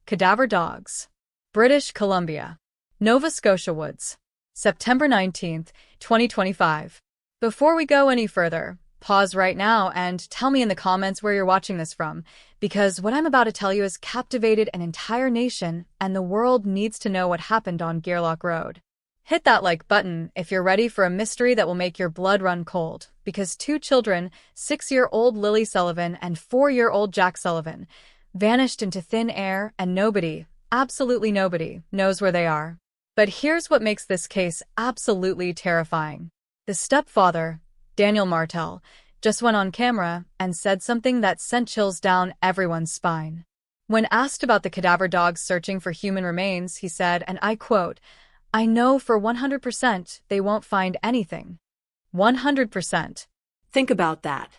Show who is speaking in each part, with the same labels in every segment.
Speaker 1: Cadaver dogs. British Columbia. Nova Scotia woods. September 19th, 2025. Before we go any further, pause right now and tell me in the comments where you're watching this from, because what I'm about to tell you has captivated an entire nation, and the world needs to know what happened on Gairloch Road. Hit that like button if you're ready for a mystery that will make your blood run cold, because two children, 6-year-old Lily Sullivan and 4-year-old Jack Sullivan, vanished into thin air, and nobody, absolutely nobody, knows where they are. But here's what makes this case absolutely terrifying. The stepfather, Daniel Martel, just went on camera and said something that sent chills down everyone's spine. When asked about the cadaver dogs searching for human remains, he said, and I quote, "I know for 100% they won't find anything." 100%.
Speaker 2: Think about that.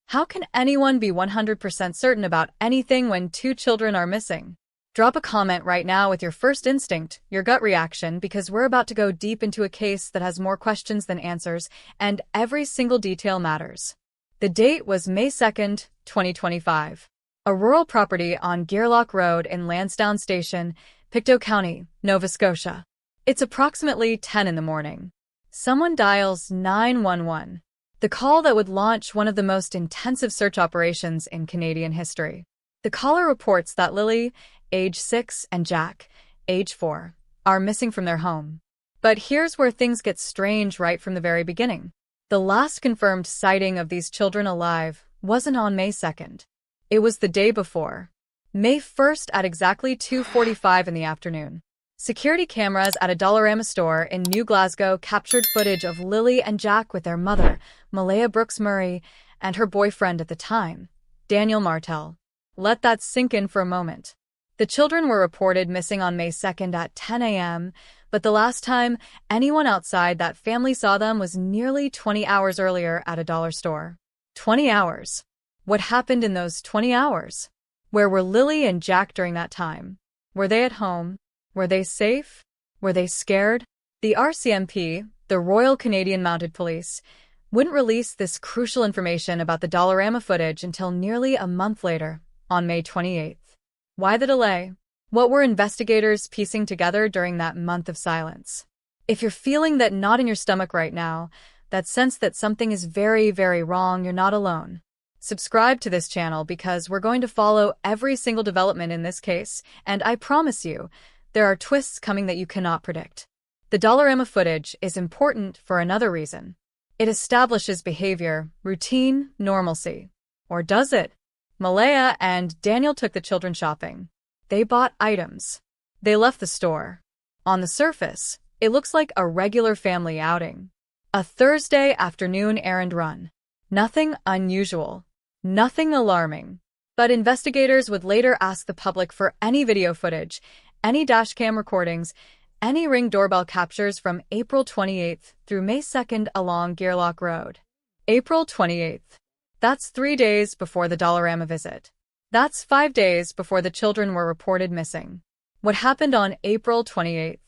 Speaker 1: How can anyone be 100% certain about anything when two children are missing? Drop a comment right now with your first instinct, your gut reaction, because we're about to go deep into a case that has more questions than answers, and every single detail matters. The date was May 2nd, 2025. A rural property on Gairloch Road in Lansdowne Station, Pictou County, Nova Scotia. It's approximately 10 in the morning. Someone dials 911, the call that would launch one of the most intensive search operations in Canadian history. The caller reports that Lily, age 6, and Jack, age 4, are missing from their home. But here's where things get strange right from the very beginning. The last confirmed sighting of these children alive wasn't on May 2nd. It was the day before, May 1st at exactly 2:45 in the afternoon. Security cameras at a Dollarama store in New Glasgow captured footage of Lily and Jack with their mother, Malaya Brooks Murray, and her boyfriend at the time, Daniel Martel. Let that sink in for a moment. The children were reported missing on May 2nd at 10 a.m., but the last time anyone outside that family saw them was nearly 20 hours earlier at a dollar store. 20 hours. What happened in those 20 hours? Where were Lily and Jack during that time? Were they at home? Were they safe? Were they scared? The RCMP, the Royal Canadian Mounted Police, wouldn't release this crucial information about the Dollarama footage until nearly a month later, on May 28th. Why the delay? What were investigators piecing together during that month of silence? If you're feeling that knot in your stomach right now, that sense that something is very, very wrong, you're not alone. Subscribe to this channel because we're going to follow every single development in this case, and I promise you, there are twists coming that you cannot predict. The Dollarama footage is important for another reason. It establishes behavior, routine, normalcy. Or does it? Malaya and Daniel took the children shopping. They bought items. They left the store. On the surface, it looks like a regular family outing. A Thursday afternoon errand run. Nothing unusual. Nothing alarming. But investigators would later ask the public for any video footage, any dashcam recordings, any Ring doorbell captures from April 28th through May 2nd along Gairloch Road. April 28th. That's 3 days before the Dollarama visit. That's 5 days before the children were reported missing. What happened on April 28th?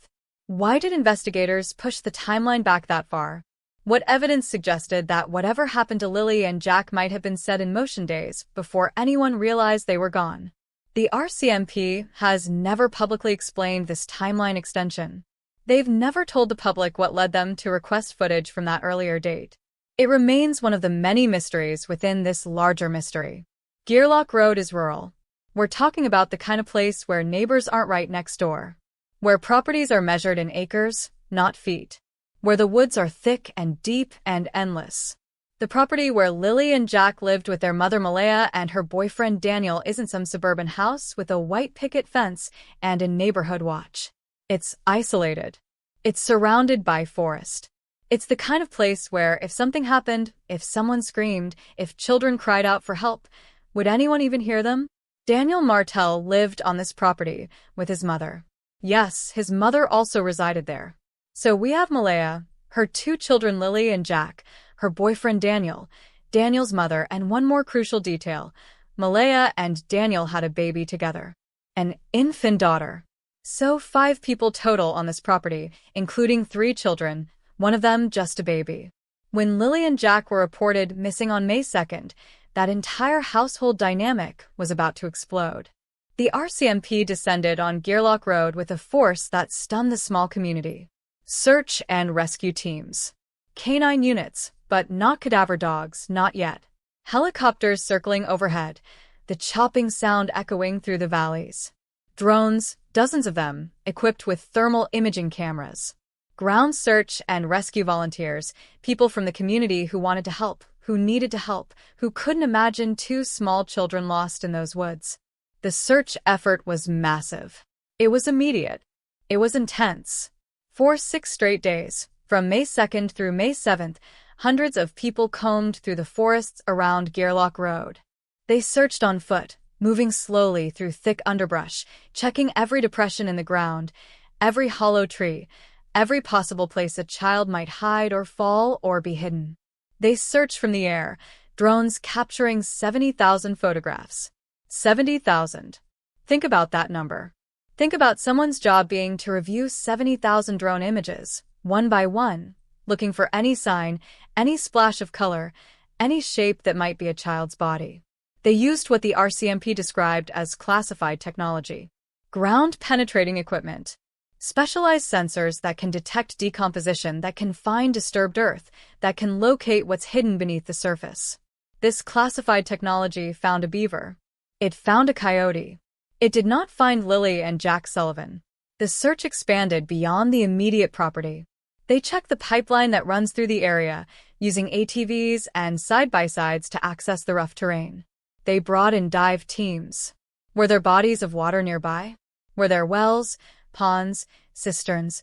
Speaker 1: Why did investigators push the timeline back that far? What evidence suggested that whatever happened to Lily and Jack might have been set in motion days before anyone realized they were gone? The RCMP has never publicly explained this timeline extension. They've never told the public what led them to request footage from that earlier date. It remains one of the many mysteries within this larger mystery. Gairloch Road is rural. We're talking about the kind of place where neighbors aren't right next door. Where properties are measured in acres, not feet. Where the woods are thick and deep and endless. The property where Lily and Jack lived with their mother Malaya and her boyfriend Daniel isn't some suburban house with a white picket fence and a neighborhood watch. It's isolated. It's surrounded by forest. It's the kind of place where if something happened, if someone screamed, if children cried out for help, would anyone even hear them? Daniel Martel lived on this property with his mother. Yes, his mother also resided there. So we have Malaya, her two children Lily and Jack, her boyfriend Daniel, Daniel's mother, and one more crucial detail. Malaya and Daniel had a baby together. An infant daughter. So 5 people total on this property, including 3 children, one of them just a baby. When Lily and Jack were reported missing on May 2nd, that entire household dynamic was about to explode. The RCMP descended on Gairloch Road with a force that stunned the small community. Search and rescue teams. Canine units, but not cadaver dogs, not yet. Helicopters circling overhead, the chopping sound echoing through the valleys. Drones, dozens of them, equipped with thermal imaging cameras. Ground search and rescue volunteers, people from the community who wanted to help, who needed to help, who couldn't imagine two small children lost in those woods. The search effort was massive. It was immediate. It was intense. For 6 straight days, from May 2nd through May 7th, hundreds of people combed through the forests around Gairloch Road. They searched on foot, moving slowly through thick underbrush, checking every depression in the ground, every hollow tree, every possible place a child might hide or fall or be hidden. They searched from the air, drones capturing 70,000 photographs. 70,000. Think about that number. Think about someone's job being to review 70,000 drone images, one by one, looking for any sign, any splash of color, any shape that might be a child's body. They used what the RCMP described as classified technology. Ground-penetrating equipment. Specialized sensors that can detect decomposition, that can find disturbed earth, that can locate what's hidden beneath the surface. This classified technology found a beaver. It found a coyote. It did not find Lilly and Jack Sullivan. The search expanded beyond the immediate property. They checked the pipeline that runs through the area, using ATVs and side-by-sides to access the rough terrain. They brought in dive teams. Were there bodies of water nearby? Were there wells, ponds, cisterns,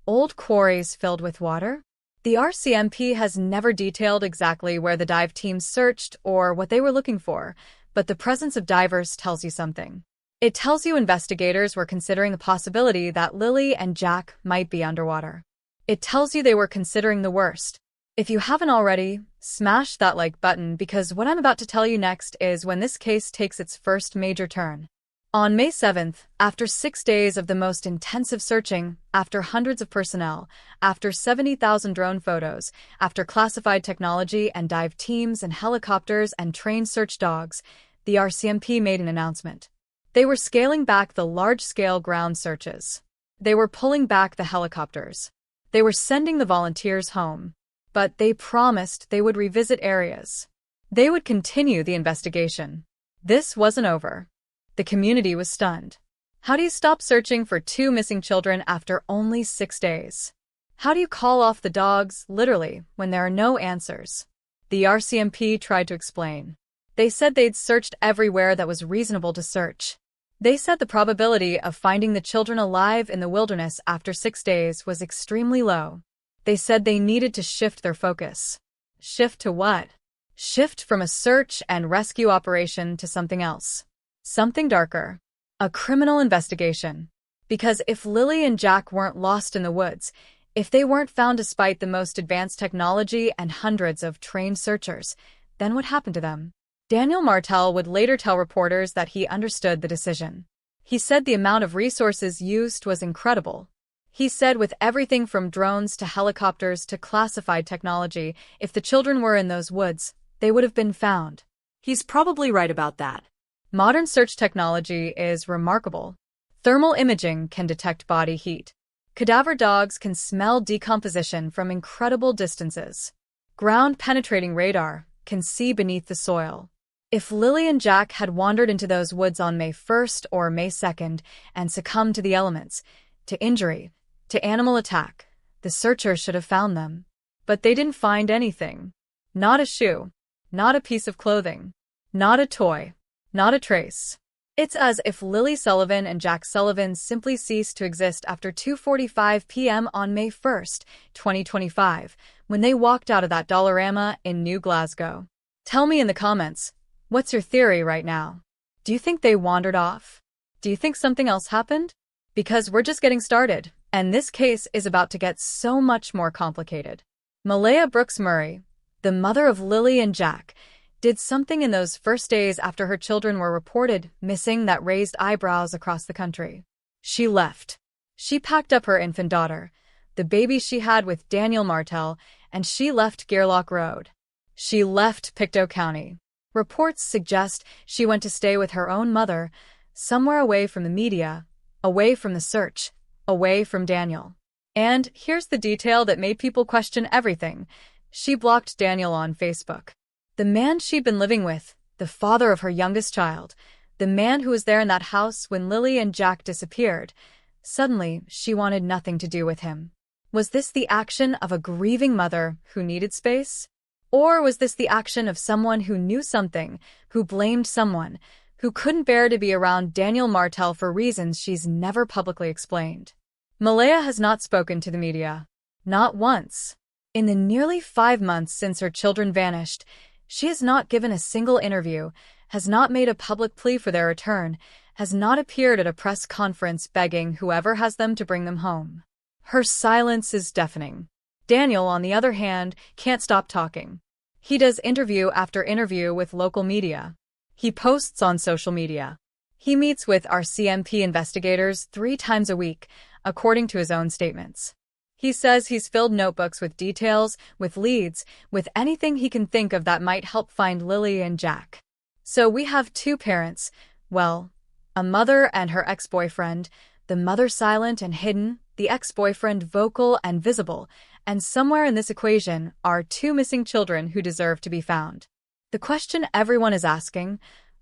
Speaker 1: old quarries filled with water? The RCMP has never detailed exactly where the dive teams searched or what they were looking for, but the presence of divers tells you something. It tells you investigators were considering the possibility that Lilly and Jack might be underwater. It tells you they were considering the worst. If you haven't already, smash that like button because what I'm about to tell you next is when this case takes its first major turn. On May 7th, after 6 days of the most intensive searching, after hundreds of personnel, after 70,000 drone photos, after classified technology and dive teams and helicopters and trained search dogs, the RCMP made an announcement. They were scaling back the large-scale ground searches. They were pulling back the helicopters. They were sending the volunteers home. But they promised they would revisit areas. They would continue the investigation. This wasn't over. The community was stunned. How do you stop searching for 2 missing children after only 6 days? How do you call off the dogs, literally, when there are no answers? The RCMP tried to explain. They said they'd searched everywhere that was reasonable to search. They said the probability of finding the children alive in the wilderness after 6 days was extremely low. They said they needed to shift their focus. Shift to what? Shift from a search and rescue operation to something else. Something darker. A criminal investigation. Because if Lilly and Jack weren't lost in the woods, if they weren't found despite the most advanced technology and hundreds of trained searchers, then what happened to them? Daniel Martel would later tell reporters that he understood the decision. He said the amount of resources used was incredible. He said with everything from drones to helicopters to classified technology, if the children were in those woods, they would have been found. He's probably right about that. Modern search technology is remarkable. Thermal imaging can detect body heat. Cadaver dogs can smell decomposition from incredible distances. Ground-penetrating radar can see beneath the soil. If Lilly and Jack had wandered into those woods on May 1st or May 2nd and succumbed to the elements, to injury, to animal attack, the searchers should have found them. But they didn't find anything. Not a shoe. Not a piece of clothing. Not a toy. Not a trace. It's as if Lilly Sullivan and Jack Sullivan simply ceased to exist after 2:45 p.m. on May 1st, 2025, when they walked out of that Dollarama in New Glasgow. Tell me in the comments, what's your theory right now? Do you think they wandered off? Do you think something else happened? Because we're just getting started, and this case is about to get so much more complicated. Malaya Brooks Murray, the mother of Lilly and Jack, did something in those first days after her children were reported missing that raised eyebrows across the country. She left. She packed up her infant daughter, the baby she had with Daniel Martel, and she left Gairloch Road. She left Pictou County. Reports suggest she went to stay with her own mother, somewhere away from the media, away from the search, away from Daniel. And here's the detail that made people question everything. She blocked Daniel on Facebook. The man she'd been living with, the father of her youngest child, the man who was there in that house when Lilly and Jack disappeared. Suddenly, she wanted nothing to do with him. Was this the action of a grieving mother who needed space? Or was this the action of someone who knew something, who blamed someone, who couldn't bear to be around Daniel Martel for reasons she's never publicly explained? Malaya has not spoken to the media. Not once. In the nearly 5 months since her children vanished, she has not given a single interview, has not made a public plea for their return, has not appeared at a press conference begging whoever has them to bring them home. Her silence is deafening. Daniel, on the other hand, can't stop talking. He does interview after interview with local media. He posts on social media. He meets with RCMP investigators 3 times a week, according to his own statements. He says he's filled notebooks with details, with leads, with anything he can think of that might help find Lilly and Jack. So we have 2 parents, well, a mother and her ex-boyfriend, the mother silent and hidden, the ex-boyfriend vocal and visible, and somewhere in this equation are 2 missing children who deserve to be found. The question everyone is asking,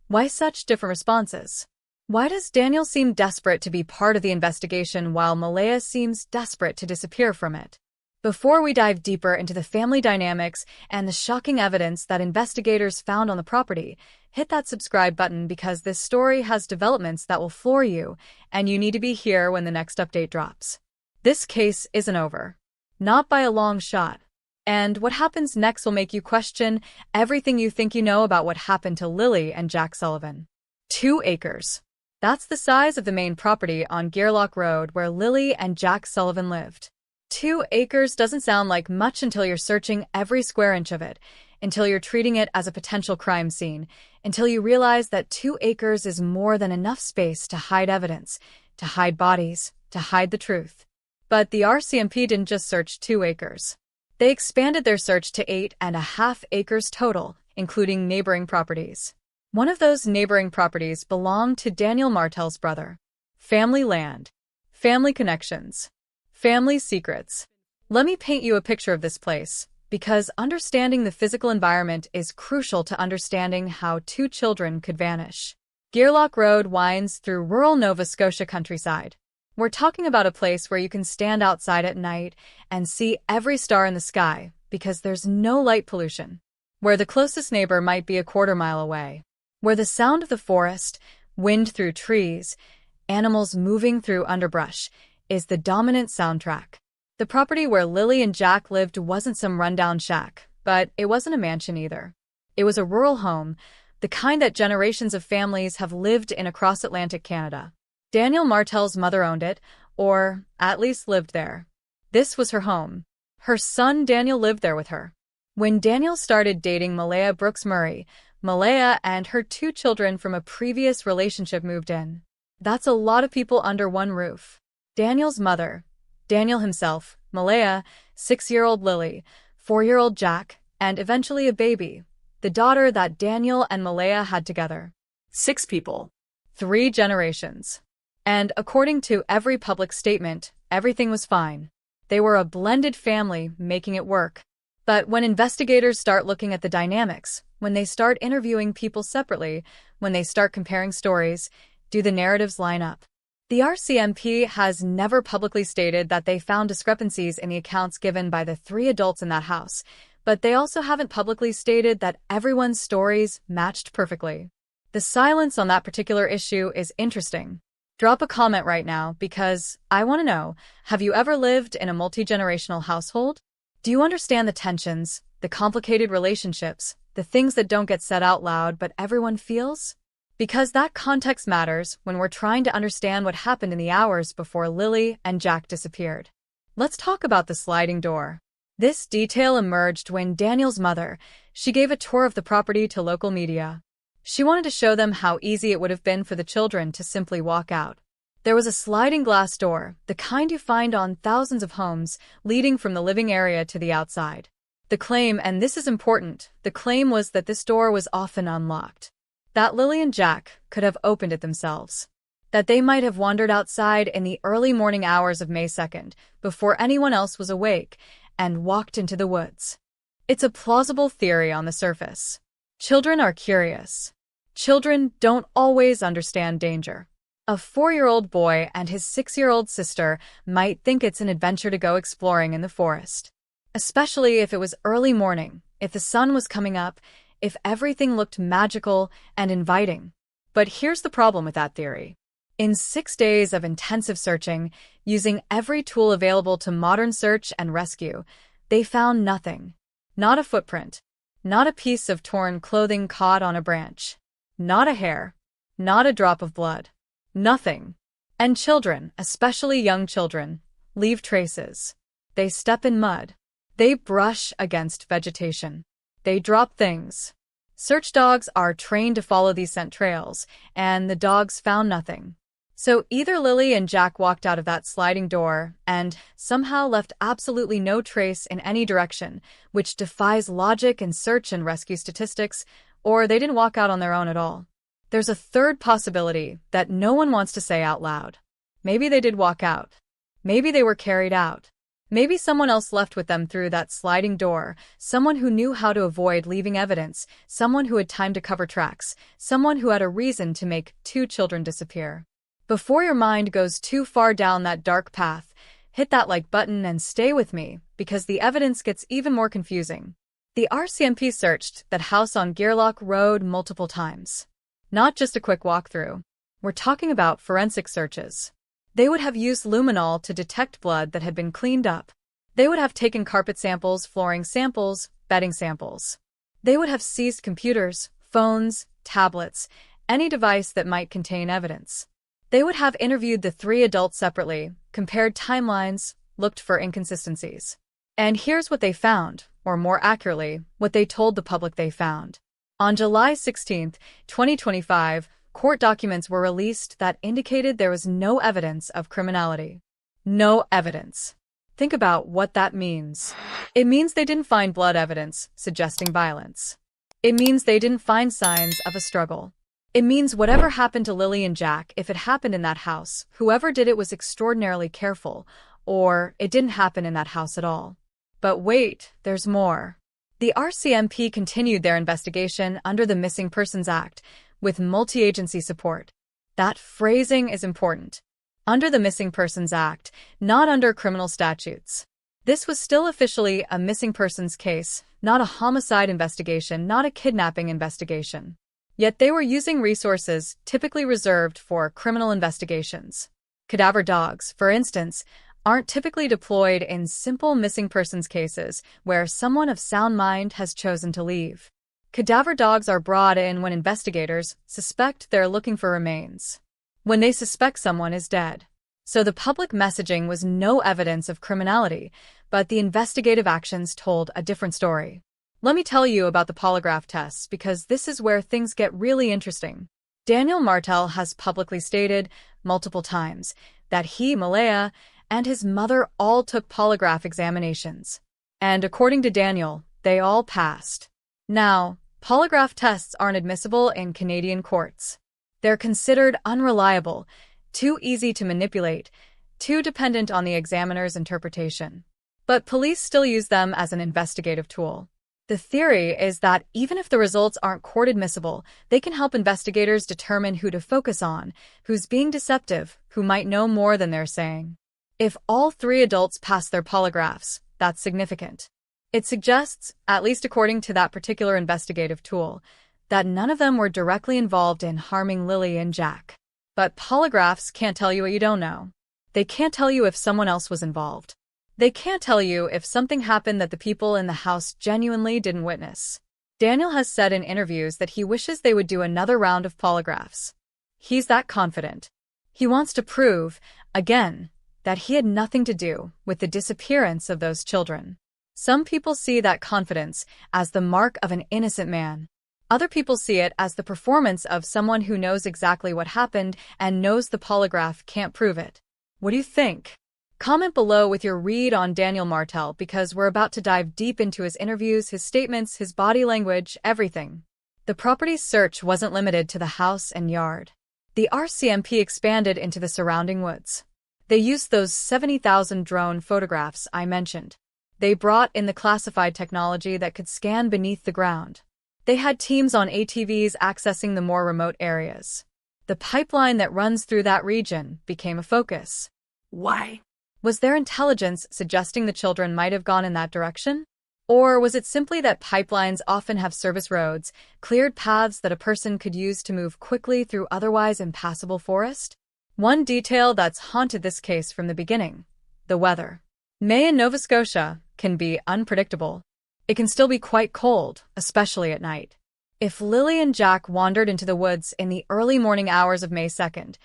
Speaker 1: why such different responses? Why does Daniel seem desperate to be part of the investigation while Malaya seems desperate to disappear from it? Before we dive deeper into the family dynamics and the shocking evidence that investigators found on the property, hit that subscribe button because this story has developments that will floor you, and you need to be here when the next update drops. This case isn't over. Not by a long shot. And what happens next will make you question everything you think you know about what happened to Lilly and Jack Sullivan. 2 acres. That's the size of the main property on Gairloch Road where Lilly and Jack Sullivan lived. 2 acres doesn't sound like much until you're searching every square inch of it, until you're treating it as a potential crime scene, until you realize that 2 acres is more than enough space to hide evidence, to hide bodies, to hide the truth. But the RCMP didn't just search 2 acres. They expanded their search to 8.5 acres total, including neighboring properties. One of those neighboring properties belonged to Daniel Martel's brother. Family land. Family connections. Family secrets. Let me paint you a picture of this place, because understanding the physical environment is crucial to understanding how 2 children could vanish. Gairloch Road winds through rural Nova Scotia countryside. We're talking about a place where you can stand outside at night and see every star in the sky because there's no light pollution. Where the closest neighbor might be a quarter-mile away. Where the sound of the forest, wind through trees, animals moving through underbrush, is the dominant soundtrack. The property where Lilly and Jack lived wasn't some rundown shack, but it wasn't a mansion either. It was a rural home, the kind that generations of families have lived in across Atlantic Canada. Daniel Martel's mother owned it, or at least lived there. This was her home. Her son Daniel lived there with her. When Daniel started dating Malaya Brooks Murray, Malaya and her 2 children from a previous relationship moved in. That's a lot of people under one roof. Daniel's mother, Daniel himself, Malaya, 6-year-old Lilly, 4-year-old Jack, and eventually a baby, the daughter that Daniel and Malaya had together. 6 people. 3 generations. And according to every public statement, everything was fine. They were a blended family, making it work. But when investigators start looking at the dynamics, when they start interviewing people separately, when they start comparing stories, do the narratives line up? The RCMP has never publicly stated that they found discrepancies in the accounts given by the 3 adults in that house, but they also haven't publicly stated that everyone's stories matched perfectly. The silence on that particular issue is interesting. Drop a comment right now because I want to know, have you ever lived in a multi-generational household? Do you understand the tensions, the complicated relationships, the things that don't get said out loud but everyone feels? Because that context matters when we're trying to understand what happened in the hours before Lilly and Jack disappeared. Let's talk about the sliding door. This detail emerged when Daniel's mother, she gave a tour of the property to local media. She wanted to show them how easy it would have been for the children to simply walk out. There was a sliding glass door, the kind you find on thousands of homes, leading from the living area to the outside. The claim, and this is important, the claim was that this door was often unlocked. that Lilly and Jack could have opened it themselves, that they might have wandered outside in the early morning hours of May 2nd, before anyone else was awake, and walked into the woods. It's a plausible theory on the surface. Children are curious. Children don't always understand danger. A 4-year-old boy and his 6-year-old sister might think it's an adventure to go exploring in the forest. Especially if it was early morning, if the sun was coming up, if everything looked magical and inviting. But here's the problem with that theory. In 6 days of intensive searching, using every tool available to modern search and rescue, they found nothing. Not a footprint. Not a piece of torn clothing caught on a branch. Not a hair. Not a drop of blood. Nothing. And children, especially young children, leave traces. They step in mud. They brush against vegetation. They drop things. Search dogs are trained to follow these scent trails, and the dogs found nothing. So either Lilly and Jack walked out of that sliding door and somehow left absolutely no trace in any direction, which defies logic and search and rescue statistics, or they didn't walk out on their own at all. There's a third possibility that no one wants to say out loud. Maybe they did walk out. Maybe they were carried out. Maybe someone else left with them through that sliding door, someone who knew how to avoid leaving evidence, someone who had time to cover tracks, someone who had a reason to make 2 children disappear. Before your mind goes too far down that dark path, hit that like button and stay with me, because the evidence gets even more confusing. The RCMP searched that house on Gearlock Road multiple times. Not just a quick walkthrough. We're talking about forensic searches. They would have used luminol to detect blood that had been cleaned up. They would have taken carpet samples, flooring samples, bedding samples. They would have seized computers, phones, tablets, any device that might contain evidence. They would have interviewed the 3 adults separately, compared timelines, looked for inconsistencies. And here's what they found, or more accurately, what they told the public they found. On July 16, 2025, court documents were released that indicated there was no evidence of criminality. No evidence. Think about what that means. It means they didn't find blood evidence suggesting violence. It means they didn't find signs of a struggle. It means whatever happened to Lilly and Jack, if it happened in that house, whoever did it was extraordinarily careful, or it didn't happen in that house at all. But wait, there's more. The RCMP continued their investigation under the Missing Persons Act, with multi-agency support. That phrasing is important. Under the Missing Persons Act, not under criminal statutes. This was still officially a missing persons case, not a homicide investigation, not a kidnapping investigation. Yet they were using resources typically reserved for criminal investigations. Cadaver dogs, for instance, aren't typically deployed in simple missing persons cases where someone of sound mind has chosen to leave. Cadaver dogs are brought in when investigators suspect they're looking for remains, when they suspect someone is dead. So the public messaging was no evidence of criminality, but the investigative actions told a different story. Let me tell you about the polygraph tests, because this is where things get really interesting. Daniel Martel has publicly stated multiple times that he, Malaya, and his mother all took polygraph examinations. And according to Daniel, they all passed. Now, polygraph tests aren't admissible in Canadian courts. They're considered unreliable, too easy to manipulate, too dependent on the examiner's interpretation. But police still use them as an investigative tool. The theory is that even if the results aren't court admissible, they can help investigators determine who to focus on, who's being deceptive, who might know more than they're saying. If all 3 adults pass their polygraphs, that's significant. It suggests, at least according to that particular investigative tool, that none of them were directly involved in harming Lilly and Jack. But polygraphs can't tell you what you don't know. They can't tell you if someone else was involved. They can't tell you if something happened that the people in the house genuinely didn't witness. Daniel has said in interviews that he wishes they would do another round of polygraphs. He's that confident. He wants to prove, again, that he had nothing to do with the disappearance of those children. Some people see that confidence as the mark of an innocent man. Other people see it as the performance of someone who knows exactly what happened and knows the polygraph can't prove it. What do you think? Comment below with your read on Daniel Martel, because we're about to dive deep into his interviews, his statements, his body language, everything. The property's search wasn't limited to the house and yard. The RCMP expanded into the surrounding woods. They used those 70,000 drone photographs I mentioned. They brought in the classified technology that could scan beneath the ground. They had teams on ATVs accessing the more remote areas. The pipeline that runs through that region became a focus.
Speaker 2: Why?
Speaker 1: Was their intelligence suggesting the children might have gone in that direction? Or was it simply that pipelines often have service roads, cleared paths that a person could use to move quickly through otherwise impassable forest? One detail that's haunted this case from the beginning: the weather. May in Nova Scotia can be unpredictable. It can still be quite cold, especially at night. If Lilly and Jack wandered into the woods in the early morning hours of May 2nd,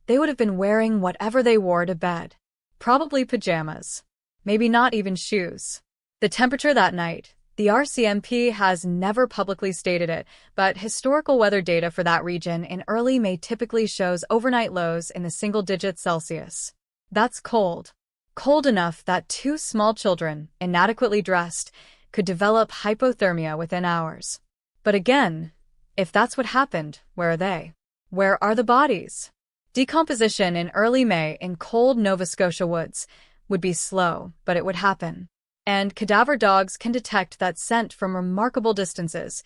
Speaker 1: they would have been wearing whatever they wore to bed. Probably pajamas. Maybe not even shoes. The temperature that night, the RCMP has never publicly stated it, but historical weather data for that region in early May typically shows overnight lows in the single digits Celsius. That's cold. Cold enough that two small children, inadequately dressed, could develop hypothermia within hours. But again, if that's what happened, where are they? Where are the bodies? Decomposition in early May in cold Nova Scotia woods would be slow, but it would happen. And cadaver dogs can detect that scent from remarkable distances,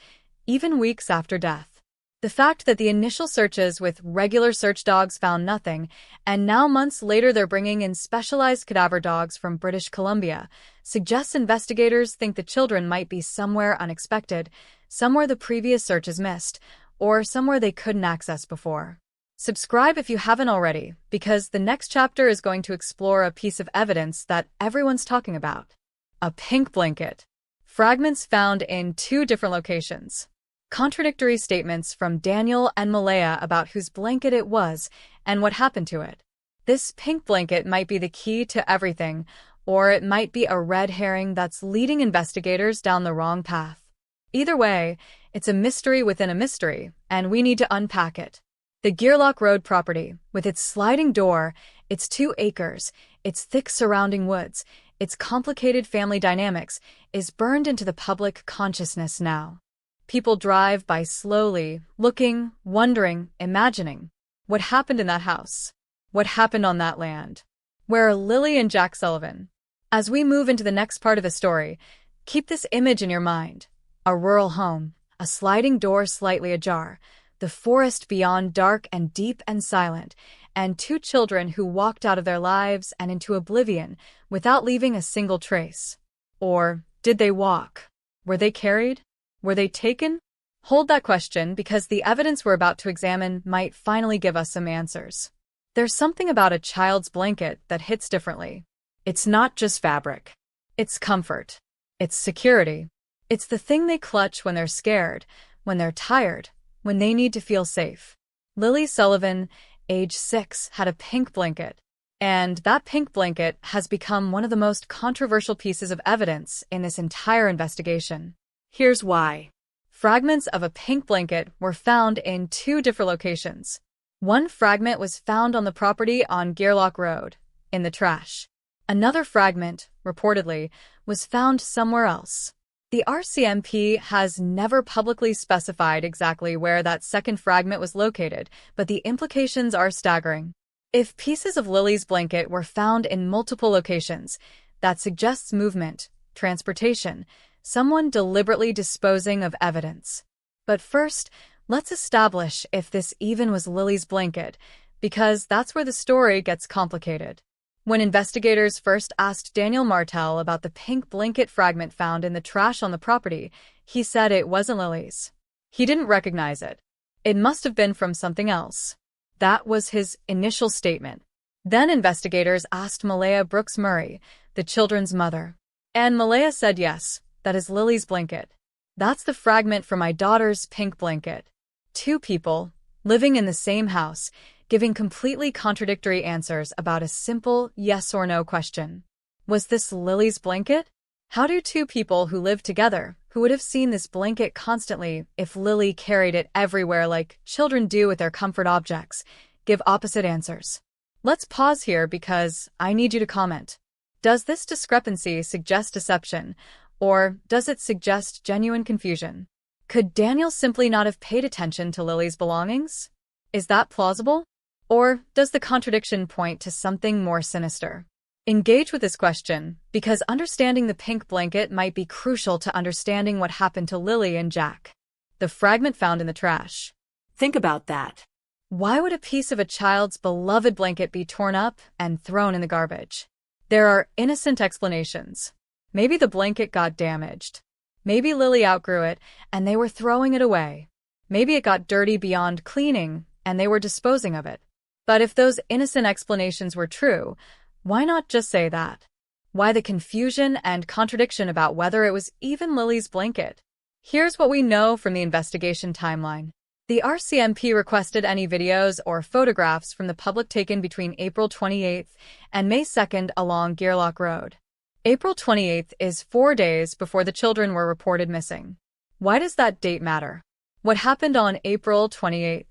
Speaker 1: even weeks after death. The fact that the initial searches with regular search dogs found nothing, and now months later they're bringing in specialized cadaver dogs from British Columbia, suggests investigators think the children might be somewhere unexpected, somewhere the previous searches missed, or somewhere they couldn't access before. Subscribe if you haven't already, because the next chapter is going to explore a piece of evidence that everyone's talking about. A pink blanket. Fragments found in two different locations. Contradictory statements from Daniel and Malaya about whose blanket it was and what happened to it. This pink blanket might be the key to everything, or it might be a red herring that's leading investigators down the wrong path. Either way, it's a mystery within a mystery, and we need to unpack it. The Gearlock Road property, with its sliding door, its 2 acres, its thick surrounding woods, its complicated family dynamics, is burned into the public consciousness now. People drive by slowly, looking, wondering, imagining. What happened in that house? What happened on that land? Where are Lilly and Jack Sullivan? As we move into the next part of the story, keep this image in your mind. A rural home, a sliding door slightly ajar, the forest beyond dark and deep and silent, and 2 children who walked out of their lives and into oblivion without leaving a single trace. Or did they walk? Were they carried? Were they taken? Hold that question, because the evidence we're about to examine might finally give us some answers. There's something about a child's blanket that hits differently. It's not just fabric. It's comfort. It's security. It's the thing they clutch when they're scared, when they're tired, when they need to feel safe. Lilly Sullivan, age 6, had a pink blanket. And that pink blanket has become one of the most controversial pieces of evidence in this entire investigation. Here's why. Fragments of a pink blanket were found in 2 different locations. One fragment was found on the property on Gearlock Road, in the trash. Another fragment, reportedly, was found somewhere else. The RCMP has never publicly specified exactly where that second fragment was located, but the implications are staggering. If pieces of Lilly's blanket were found in multiple locations, that suggests movement, transportation, someone deliberately disposing of evidence. But first, let's establish if this even was Lilly's blanket, because that's where the story gets complicated. When investigators first asked Daniel Martel about the pink blanket fragment found in the trash on the property, he said it wasn't Lilly's. He didn't recognize it. It must have been from something else. That was his initial statement. Then investigators asked Malaya Brooks Murray, the children's mother. And Malaya said yes, that is Lilly's blanket. That's the fragment from my daughter's pink blanket. 2 people, living in the same house, giving completely contradictory answers about a simple yes or no question. Was this Lilly's blanket? How do 2 people who live together, who would have seen this blanket constantly if Lilly carried it everywhere like children do with their comfort objects, give opposite answers? Let's pause here because I need you to comment. Does this discrepancy suggest deception, or does it suggest genuine confusion? Could Daniel simply not have paid attention to Lily's belongings? Is that plausible? Or does the contradiction point to something more sinister? Engage with this question, because understanding the pink blanket might be crucial to understanding what happened to Lilly and Jack. The fragment found in the trash.
Speaker 2: Think about that.
Speaker 1: Why would a piece of a child's beloved blanket be torn up and thrown in the garbage? There are innocent explanations. Maybe the blanket got damaged. Maybe Lilly outgrew it and they were throwing it away. Maybe it got dirty beyond cleaning and they were disposing of it. But if those innocent explanations were true, why not just say that? Why the confusion and contradiction about whether it was even Lily's blanket? Here's what we know from the investigation timeline. The RCMP requested any videos or photographs from the public taken between April 28th and May 2nd along Gearlock Road. April 28th is 4 days before the children were reported missing. Why does that date matter? What happened on April 28th?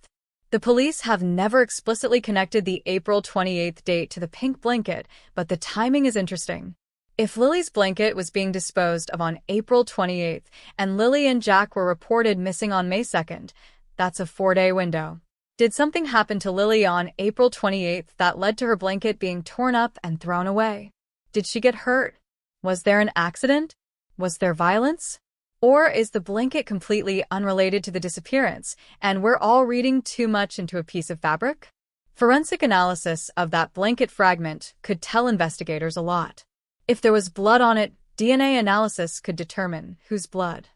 Speaker 1: The police have never explicitly connected the April 28th date to the pink blanket, but the timing is interesting. If Lily's blanket was being disposed of on April 28th and Lilly and Jack were reported missing on May 2nd, that's a 4-day window. Did something happen to Lilly on April 28th that led to her blanket being torn up and thrown away? Did she get hurt? Was there an accident? Was there violence? Or is the blanket completely unrelated to the disappearance, and we're all reading too much into a piece of fabric? Forensic analysis of that blanket fragment could tell investigators a lot. If there was blood on it, DNA analysis could determine whose blood.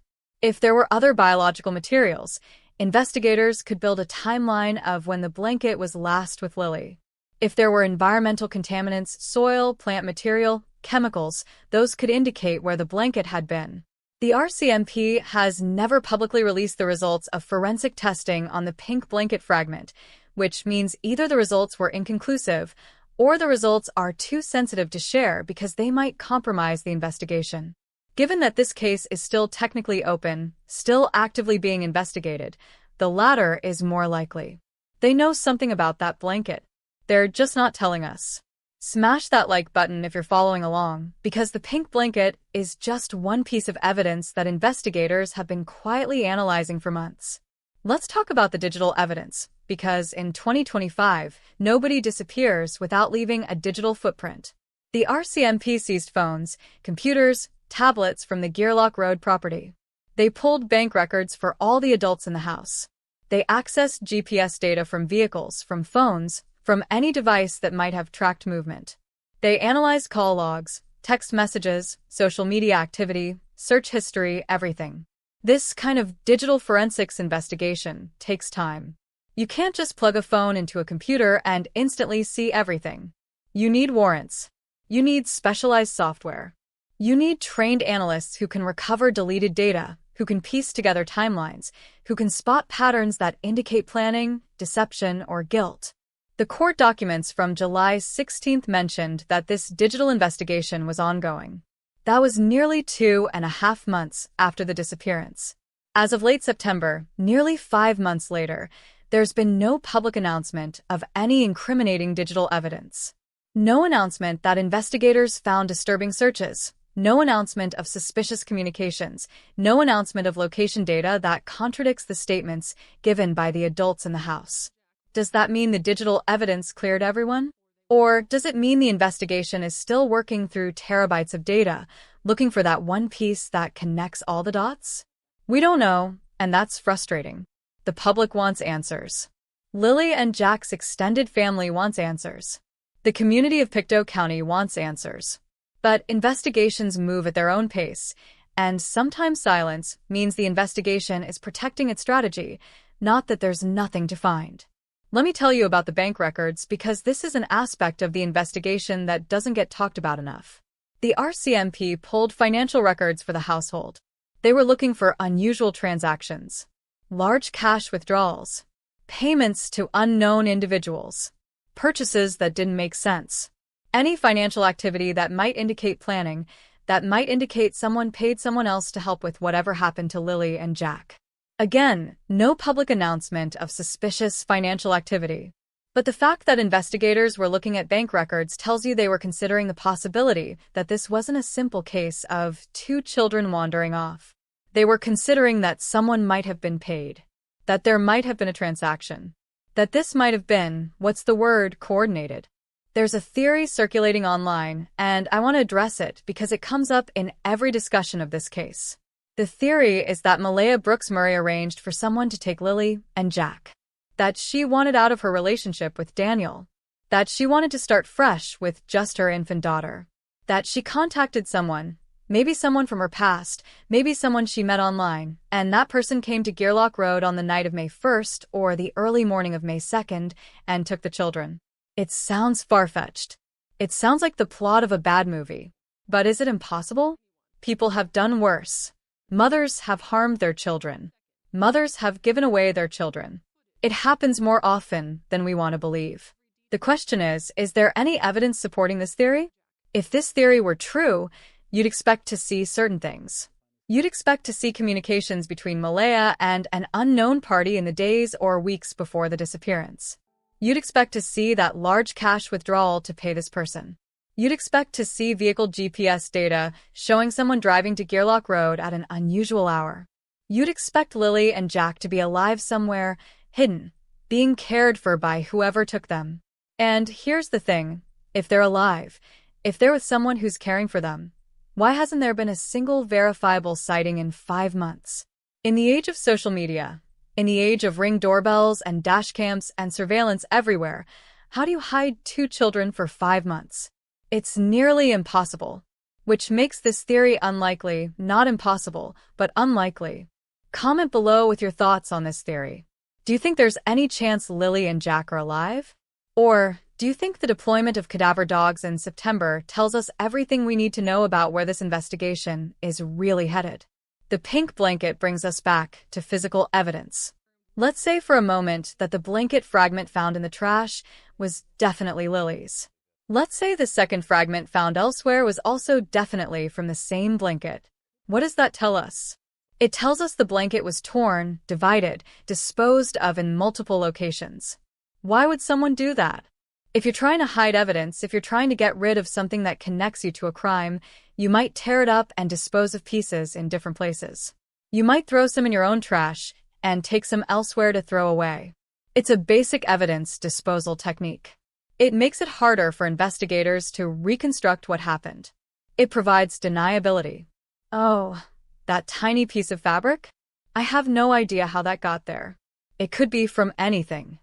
Speaker 1: If there were other biological materials, investigators could build a timeline of when the blanket was last with Lilly. If there were environmental contaminants, soil, plant material, chemicals, those could indicate where the blanket had been. The RCMP has never publicly released the results of forensic testing on the pink blanket fragment, which means either the results were inconclusive or the results are too sensitive to share because they might compromise the investigation. Given that this case is still technically open, still actively being investigated, the latter is more likely. They know something about that blanket. They're just not telling us. Smash that like button if you're following along, because the pink blanket is just one piece of evidence that investigators have been quietly analyzing for months. Let's talk about the digital evidence, because in 2025, nobody disappears without leaving a digital footprint. The RCMP seized phones, computers, tablets from the Gearlock Road property. They pulled bank records for all the adults in the house. They accessed GPS data from vehicles, from phones, from any device that might have tracked movement. They analyzed call logs, text messages, social media activity, search history, everything. This kind of digital forensics investigation takes time. You can't just plug a phone into a computer and instantly see everything. You need warrants. You need specialized software. You need trained analysts who can recover deleted data, who can piece together timelines, who can spot patterns that indicate planning, deception, or guilt. The court documents from July 16th mentioned that this digital investigation was ongoing. That was nearly 2.5 months after the disappearance. As of late September, nearly 5 months later, there's been no public announcement of any incriminating digital evidence. No announcement that investigators found disturbing searches. No announcement of suspicious communications. No announcement of location data that contradicts the statements given by the adults in the house. Does that mean the digital evidence cleared everyone? Or does it mean the investigation is still working through terabytes of data, looking for that one piece that connects all the dots? We don't know, and that's frustrating. The public wants answers. Lilly and Jack's extended family wants answers. The community of Pictou County wants answers. But investigations move at their own pace, and sometimes silence means the investigation is protecting its strategy, not that there's nothing to find. Let me tell you about the bank records because this is an aspect of the investigation that doesn't get talked about enough. The RCMP pulled financial records for the household. They were looking for unusual transactions, large cash withdrawals, payments to unknown individuals, purchases that didn't make sense, any financial activity that might indicate planning, that might indicate someone paid someone else to help with whatever happened to Lilly and Jack. Again, no public announcement of suspicious financial activity. But the fact that investigators were looking at bank records tells you they were considering the possibility that this wasn't a simple case of 2 children wandering off. They were considering that someone might have been paid, that there might have been a transaction, that this might have been, coordinated. There's a theory circulating online, and I want to address it because it comes up in every discussion of this case. The theory is that Malaya Brooks Murray arranged for someone to take Lilly and Jack, that she wanted out of her relationship with Daniel, that she wanted to start fresh with just her infant daughter, that she contacted someone, maybe someone from her past, maybe someone she met online, and that person came to Gearlock Road on the night of May 1st or the early morning of May 2nd and took the children. It sounds far-fetched. It sounds like the plot of a bad movie. But is it impossible? People have done worse. Mothers have harmed their children. Mothers have given away their children. It happens more often than we want to believe. The question is there any evidence supporting this theory? If this theory were true, you'd expect to see certain things. You'd expect to see communications between Malaya and an unknown party in the days or weeks before the disappearance. You'd expect to see that large cash withdrawal to pay this person. You'd expect to see vehicle GPS data showing someone driving to Gearlock Road at an unusual hour. You'd expect Lilly and Jack to be alive somewhere, hidden, being cared for by whoever took them. And here's the thing, if they're alive, if they're with someone who's caring for them, why hasn't there been a single verifiable sighting in 5 months? In the age of social media, in the age of Ring doorbells and dashcams and surveillance everywhere, how do you hide 2 children for 5 months? It's nearly impossible, which makes this theory unlikely, not impossible, but unlikely. Comment below with your thoughts on this theory. Do you think there's any chance Lilly and Jack are alive? Or do you think the deployment of cadaver dogs in September tells us everything we need to know about where this investigation is really headed? The pink blanket brings us back to physical evidence. Let's say for a moment that the blanket fragment found in the trash was definitely Lily's. Let's say the second fragment found elsewhere was also definitely from the same blanket. What does that tell us? It tells us the blanket was torn, divided, disposed of in multiple locations. Why would someone do that? If you're trying to hide evidence, if you're trying to get rid of something that connects you to a crime, you might tear it up and dispose of pieces in different places. You might throw some in your own trash and take some elsewhere to throw away. It's a basic evidence disposal technique. It makes it harder for investigators to reconstruct what happened. It provides deniability. Oh, that tiny piece of fabric? I have no idea how that got there. It could be from anything.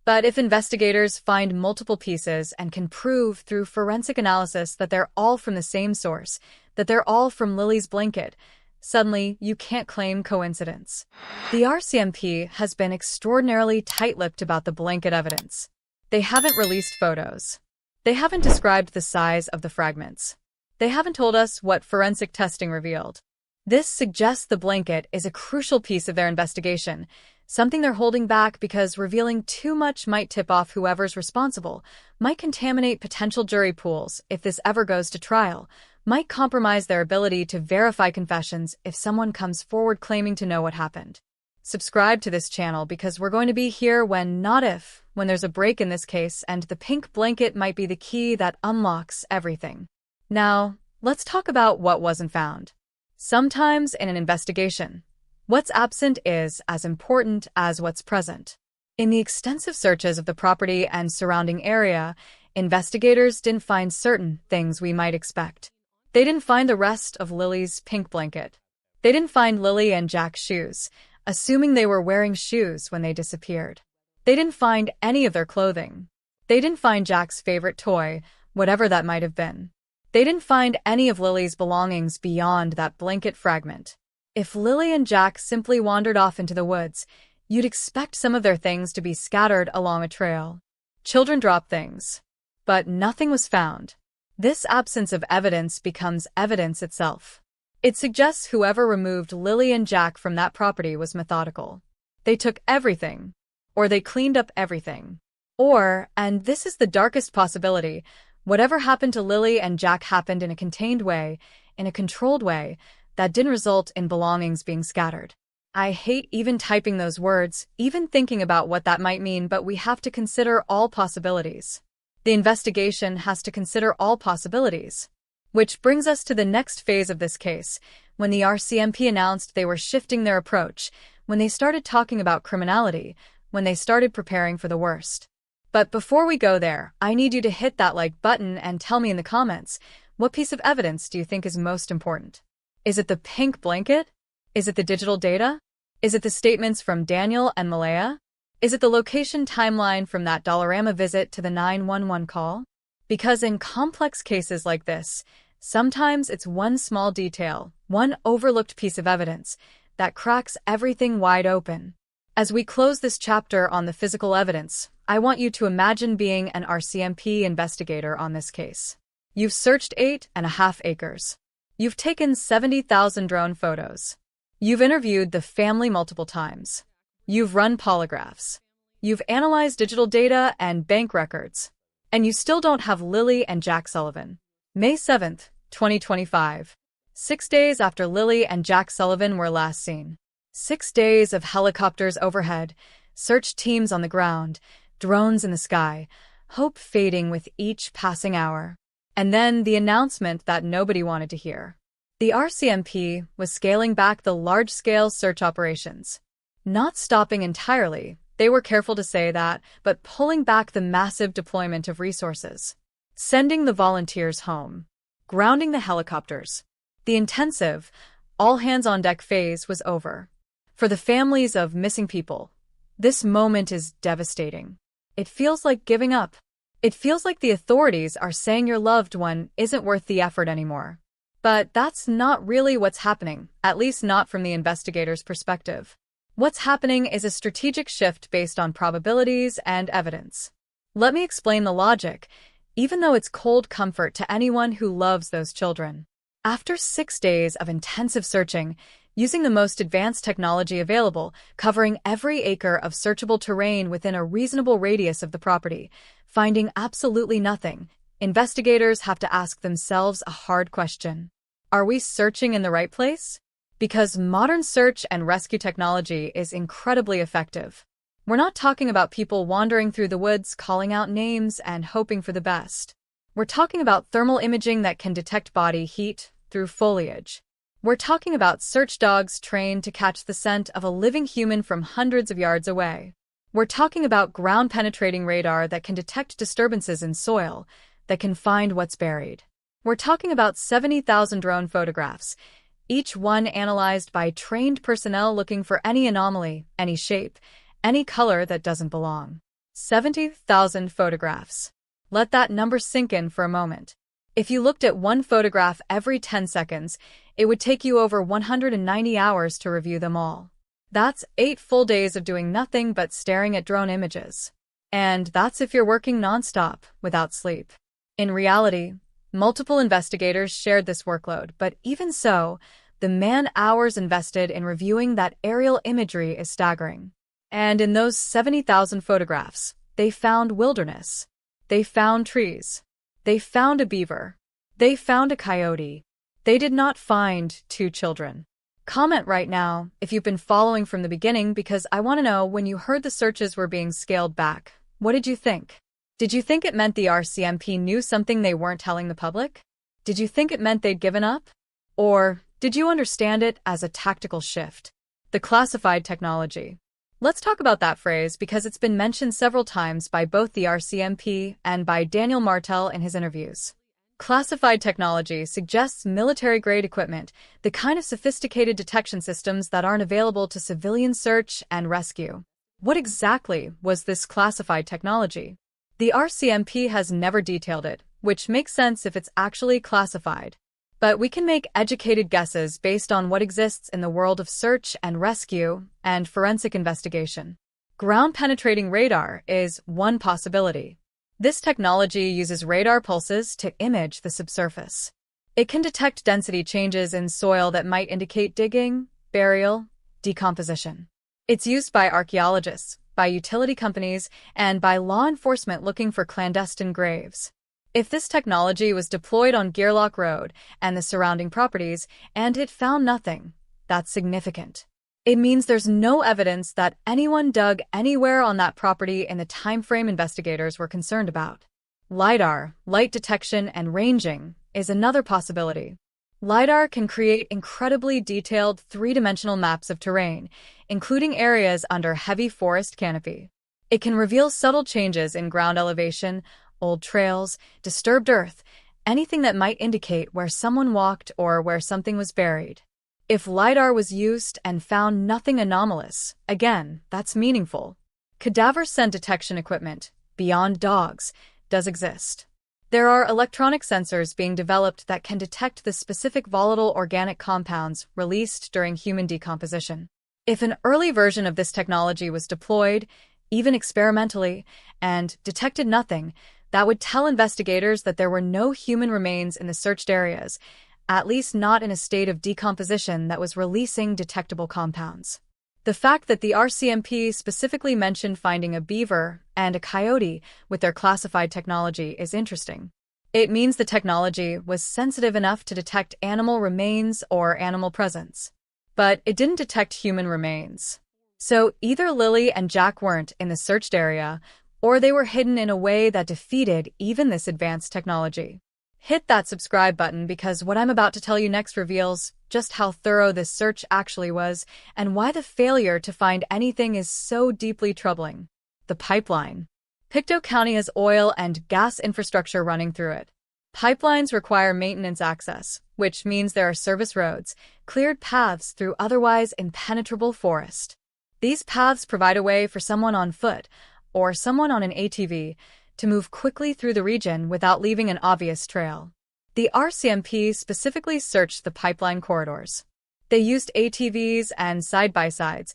Speaker 1: But if investigators find multiple pieces and can prove through forensic analysis that they're all from the same source, that they're all from Lily's blanket, suddenly you can't claim coincidence. The RCMP has been extraordinarily tight-lipped about the blanket evidence. They haven't released photos. They haven't described the size of the fragments. They haven't told us what forensic testing revealed. This suggests the blanket is a crucial piece of their investigation, something they're holding back because revealing too much might tip off whoever's responsible, might contaminate potential jury pools if this ever goes to trial, might compromise their ability to verify confessions if someone comes forward claiming to know what happened. Subscribe to this channel because we're going to be here when, not if, when there's a break in this case, and the pink blanket might be the key that unlocks everything. Now, let's talk about what wasn't found. Sometimes in an investigation, what's absent is as important as what's present. In the extensive searches of the property and surrounding area, investigators didn't find certain things we might expect. They didn't find the rest of Lily's pink blanket. They didn't find Lilly and Jack's shoes, assuming they were wearing shoes when they disappeared. They didn't find any of their clothing. They didn't find Jack's favorite toy, whatever that might have been. They didn't find any of Lily's belongings beyond that blanket fragment. If Lilly and Jack simply wandered off into the woods, you'd expect some of their things to be scattered along a trail. Children drop things. But nothing was found. This absence of evidence becomes evidence itself. It suggests whoever removed Lilly and Jack from that property was methodical. They took everything. Or they cleaned up everything. Or, and this is the darkest possibility, whatever happened to Lilly and Jack happened in a contained way, in a controlled way, that didn't result in belongings being scattered. I hate even typing those words, even thinking about what that might mean, but we have to consider all possibilities. The investigation has to consider all possibilities. Which brings us to the next phase of this case, when the RCMP announced they were shifting their approach, when they started talking about criminality, when they started preparing for the worst. But before we go there, I need you to hit that like button and tell me in the comments, what piece of evidence do you think is most important? Is it the pink blanket? Is it the digital data? Is it the statements from Daniel and Malaya? Is it the location timeline from that Dollarama visit to the 911 call? Because in complex cases like this, sometimes it's one small detail, one overlooked piece of evidence, that cracks everything wide open. As we close this chapter on the physical evidence, I want you to imagine being an RCMP investigator on this case. You've searched 8.5 acres. You've taken 70,000 drone photos. You've interviewed the family multiple times. You've run polygraphs. You've analyzed digital data and bank records. And you still don't have Lilly and Jack Sullivan. May 7th, 2025. 6 days after Lilly and Jack Sullivan were last seen. 6 days of helicopters overhead, search teams on the ground, drones in the sky, hope fading with each passing hour. And then the announcement that nobody wanted to hear. The RCMP was scaling back the large-scale search operations. Not stopping entirely, they were careful to say that, but pulling back the massive deployment of resources. Sending the volunteers home. Grounding the helicopters. The intensive, all-hands-on-deck phase was over. For the families of missing people, this moment is devastating. It feels like giving up. It feels like the authorities are saying your loved one isn't worth the effort anymore. But that's not really what's happening, at least not from the investigators' perspective. What's happening is a strategic shift based on probabilities and evidence. Let me explain the logic, even though it's cold comfort to anyone who loves those children. After 6 days of intensive searching, using the most advanced technology available, covering every acre of searchable terrain within a reasonable radius of the property, finding absolutely nothing, investigators have to ask themselves a hard question. Are we searching in the right place? Because modern search and rescue technology is incredibly effective. We're not talking about people wandering through the woods calling out names and hoping for the best. We're talking about thermal imaging that can detect body heat through foliage. We're talking about search dogs trained to catch the scent of a living human from hundreds of yards away. We're talking about ground-penetrating radar that can detect disturbances in soil, that can find what's buried. We're talking about 70,000 drone photographs, each one analyzed by trained personnel looking for any anomaly, any shape, any color that doesn't belong. 70,000 photographs. Let that number sink in for a moment. If you looked at one photograph every 10 seconds, it would take you over 190 hours to review them all. That's 8 full days of doing nothing but staring at drone images. And that's if you're working nonstop, without sleep. In reality, multiple investigators shared this workload, but even so, the man-hours invested in reviewing that aerial imagery is staggering. And in those 70,000 photographs, they found wilderness. They found trees. They found a beaver. They found a coyote. They did not find 2 children. Comment right now if you've been following from the beginning, because I want to know, when you heard the searches were being scaled back, what did you think? Did you think it meant the RCMP knew something they weren't telling the public? Did you think it meant they'd given up? Or did you understand it as a tactical shift? The classified technology. Let's talk about that phrase, because it's been mentioned several times by both the RCMP and by Daniel Martel in his interviews. Classified technology suggests military-grade equipment, the kind of sophisticated detection systems that aren't available to civilian search and rescue. What exactly was this classified technology? The RCMP has never detailed it, which makes sense if it's actually classified. But we can make educated guesses based on what exists in the world of search and rescue and forensic investigation. Ground-penetrating radar is one possibility. This technology uses radar pulses to image the subsurface. It can detect density changes in soil that might indicate digging, burial, decomposition. It's used by archaeologists, by utility companies, and by law enforcement looking for clandestine graves. If this technology was deployed on Gearlock Road and the surrounding properties, and it found nothing, that's significant. It means there's no evidence that anyone dug anywhere on that property in the time frame investigators were concerned about. LiDAR, light detection and ranging, is another possibility. LiDAR can create incredibly detailed three-dimensional maps of terrain, including areas under heavy forest canopy. It can reveal subtle changes in ground elevation, old trails, disturbed earth, anything that might indicate where someone walked or where something was buried. If LiDAR was used and found nothing anomalous, again, that's meaningful. Cadaver scent detection equipment, beyond dogs, does exist. There are electronic sensors being developed that can detect the specific volatile organic compounds released during human decomposition. If an early version of this technology was deployed, even experimentally, and detected nothing, that would tell investigators that there were no human remains in the searched areas, at least not in a state of decomposition that was releasing detectable compounds. The fact that the RCMP specifically mentioned finding a beaver and a coyote with their classified technology is interesting. It means the technology was sensitive enough to detect animal remains or animal presence. But it didn't detect human remains. So either Lilly and Jack weren't in the searched area, or they were hidden in a way that defeated even this advanced technology. Hit that subscribe button because what I'm about to tell you next reveals just how thorough this search actually was and why the failure to find anything is so deeply troubling. The pipeline. Pictou County has oil and gas infrastructure running through it. Pipelines require maintenance access, which means there are service roads, cleared paths through otherwise impenetrable forest. These paths provide a way for someone on foot, or someone on an ATV, to move quickly through the region without leaving an obvious trail. The RCMP specifically searched the pipeline corridors. They used ATVs and side-by-sides,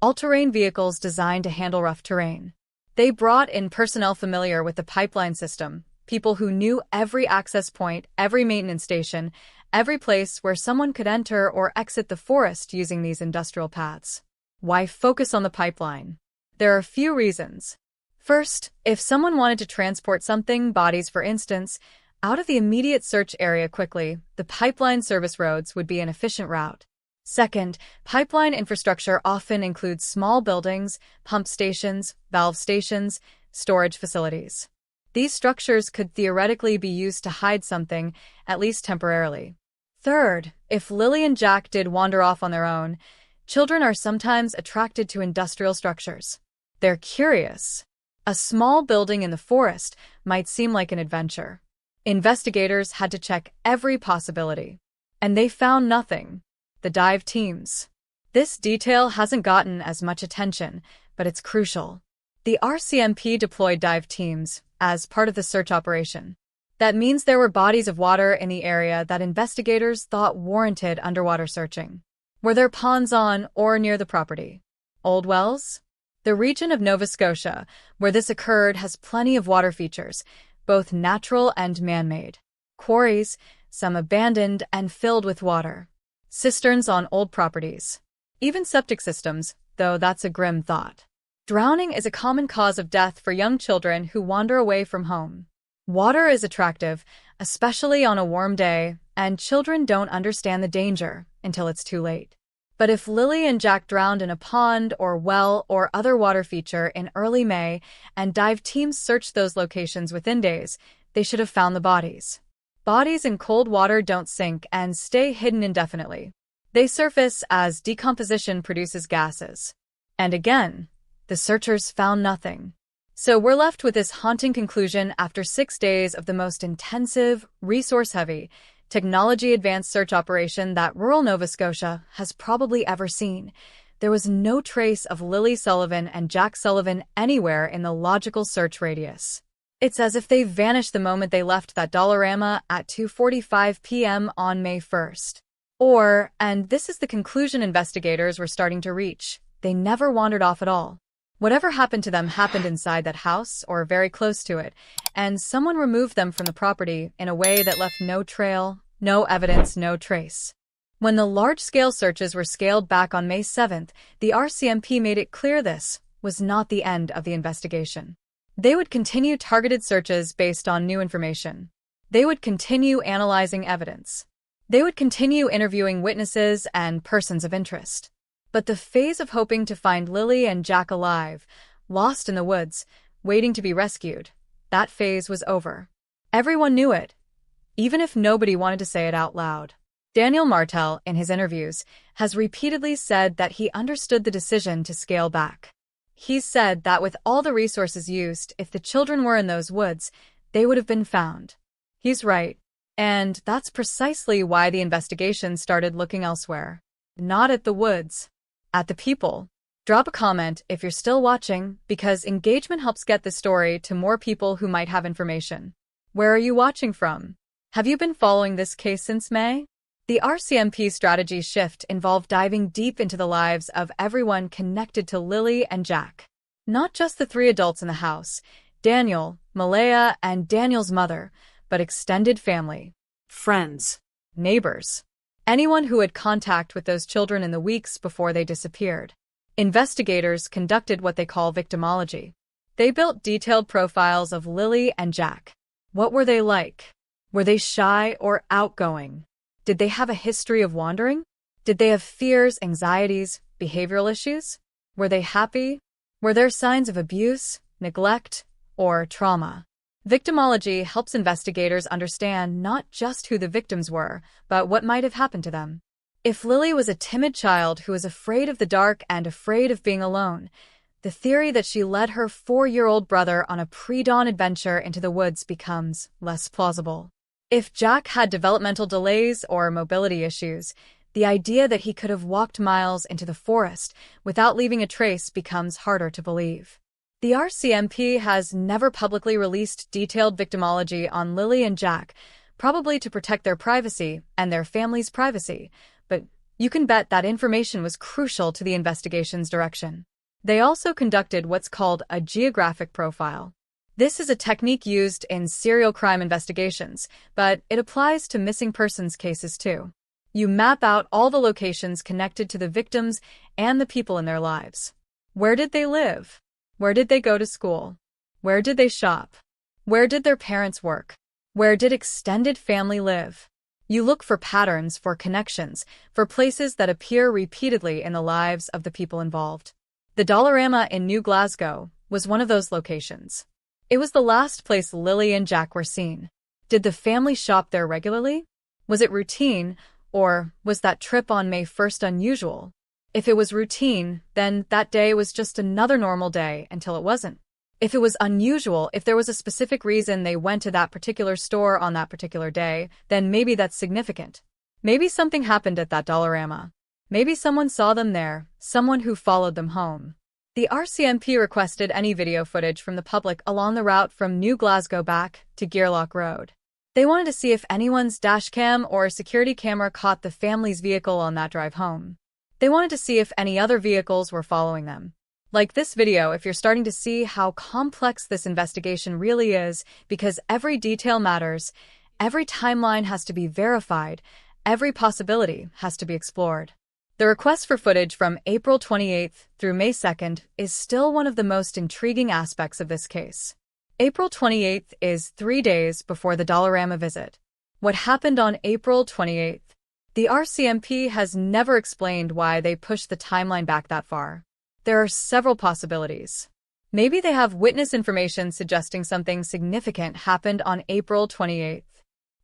Speaker 1: all-terrain vehicles designed to handle rough terrain. They brought in personnel familiar with the pipeline system, people who knew every access point, every maintenance station, every place where someone could enter or exit the forest using these industrial paths. Why focus on the pipeline? There are a few reasons. First, if someone wanted to transport something, bodies for instance, out of the immediate search area quickly, the pipeline service roads would be an efficient route. Second, pipeline infrastructure often includes small buildings, pump stations, valve stations, storage facilities. These structures could theoretically be used to hide something, at least temporarily. Third, if Lilly and Jack did wander off on their own, children are sometimes attracted to industrial structures. They're curious. A small building in the forest might seem like an adventure. Investigators had to check every possibility. And they found nothing. The dive teams. This detail hasn't gotten as much attention, but it's crucial. The RCMP deployed dive teams as part of the search operation. That means there were bodies of water in the area that investigators thought warranted underwater searching. Were there ponds on or near the property? Old wells? The region of Nova Scotia, where this occurred, has plenty of water features, both natural and man-made. Quarries, some abandoned and filled with water. Cisterns on old properties. Even septic systems, though that's a grim thought. Drowning is a common cause of death for young children who wander away from home. Water is attractive, especially on a warm day, and children don't understand the danger until it's too late. But if Lilly and Jack drowned in a pond or well or other water feature in early May and dive teams searched those locations within days, they should have found the bodies. Bodies in cold water don't sink and stay hidden indefinitely. They surface as decomposition produces gases. And again, the searchers found nothing. So we're left with this haunting conclusion after 6 days of the most intensive, resource-heavy, technology-advanced search operation that rural Nova Scotia has probably ever seen. There was no trace of Lilly Sullivan and Jack Sullivan anywhere in the logical search radius. It's as if they vanished the moment they left that Dollarama at 2:45 p.m. on May 1st. Or, and this is the conclusion investigators were starting to reach, they never wandered off at all. Whatever happened to them happened inside that house or very close to it, and someone removed them from the property in a way that left no trail, no evidence, no trace. When the large-scale searches were scaled back on May 7th, the RCMP made it clear this was not the end of the investigation. They would continue targeted searches based on new information. They would continue analyzing evidence. They would continue interviewing witnesses and persons of interest. But the phase of hoping to find Lilly and Jack alive, lost in the woods, waiting to be rescued, that phase was over. Everyone knew it, even if nobody wanted to say it out loud. Daniel Martel, in his interviews, has repeatedly said that he understood the decision to scale back. He's said that with all the resources used, if the children were in those woods, they would have been found. He's right. And that's precisely why the investigation started looking elsewhere. Not at the woods, at the people. Drop a comment if you're still watching, because engagement helps get the story to more people who might have information. Where are you watching from? Have you been following this case since May? The RCMP strategy shift involved diving deep into the lives of everyone connected to Lilly and Jack. Not just the three adults in the house, Daniel, Malaya, and Daniel's mother, but extended family, friends, neighbors, anyone who had contact with those children in the weeks before they disappeared. Investigators conducted what they call victimology. They built detailed profiles of Lilly and Jack. What were they like? Were they shy or outgoing? Did they have a history of wandering? Did they have fears, anxieties, behavioral issues? Were they happy? Were there signs of abuse, neglect, or trauma? Victimology helps investigators understand not just who the victims were, but what might have happened to them. If Lilly was a timid child who was afraid of the dark and afraid of being alone, the theory that she led her 4-year-old brother on a pre-dawn adventure into the woods becomes less plausible. If Jack had developmental delays or mobility issues, the idea that he could have walked miles into the forest without leaving a trace becomes harder to believe. The RCMP has never publicly released detailed victimology on Lilly and Jack, probably to protect their privacy and their family's privacy, but you can bet that information was crucial to the investigation's direction. They also conducted what's called a geographic profile. This is a technique used in serial crime investigations, but it applies to missing persons cases too. You map out all the locations connected to the victims and the people in their lives. Where did they live? Where did they go to school? Where did they shop? Where did their parents work? Where did extended family live? You look for patterns, for connections, for places that appear repeatedly in the lives of the people involved. The Dollarama in New Glasgow was one of those locations. It was the last place Lilly and Jack were seen. Did the family shop there regularly? Was it routine, or was that trip on May 1st unusual? If it was routine, then that day was just another normal day until it wasn't. If it was unusual, if there was a specific reason they went to that particular store on that particular day, then maybe that's significant. Maybe something happened at that Dollarama. Maybe someone saw them there, someone who followed them home. The RCMP requested any video footage from the public along the route from New Glasgow back to Gearlock Road. They wanted to see if anyone's dashcam or security camera caught the family's vehicle on that drive home. They wanted to see if any other vehicles were following them. Like this video if you're starting to see how complex this investigation really is, because every detail matters, every timeline has to be verified, every possibility has to be explored. The request for footage from April 28th through May 2nd is still one of the most intriguing aspects of this case. April 28th is 3 days before the Dollarama visit. What happened on April 28th? The RCMP has never explained why they pushed the timeline back that far. There are several possibilities. Maybe they have witness information suggesting something significant happened on April 28th.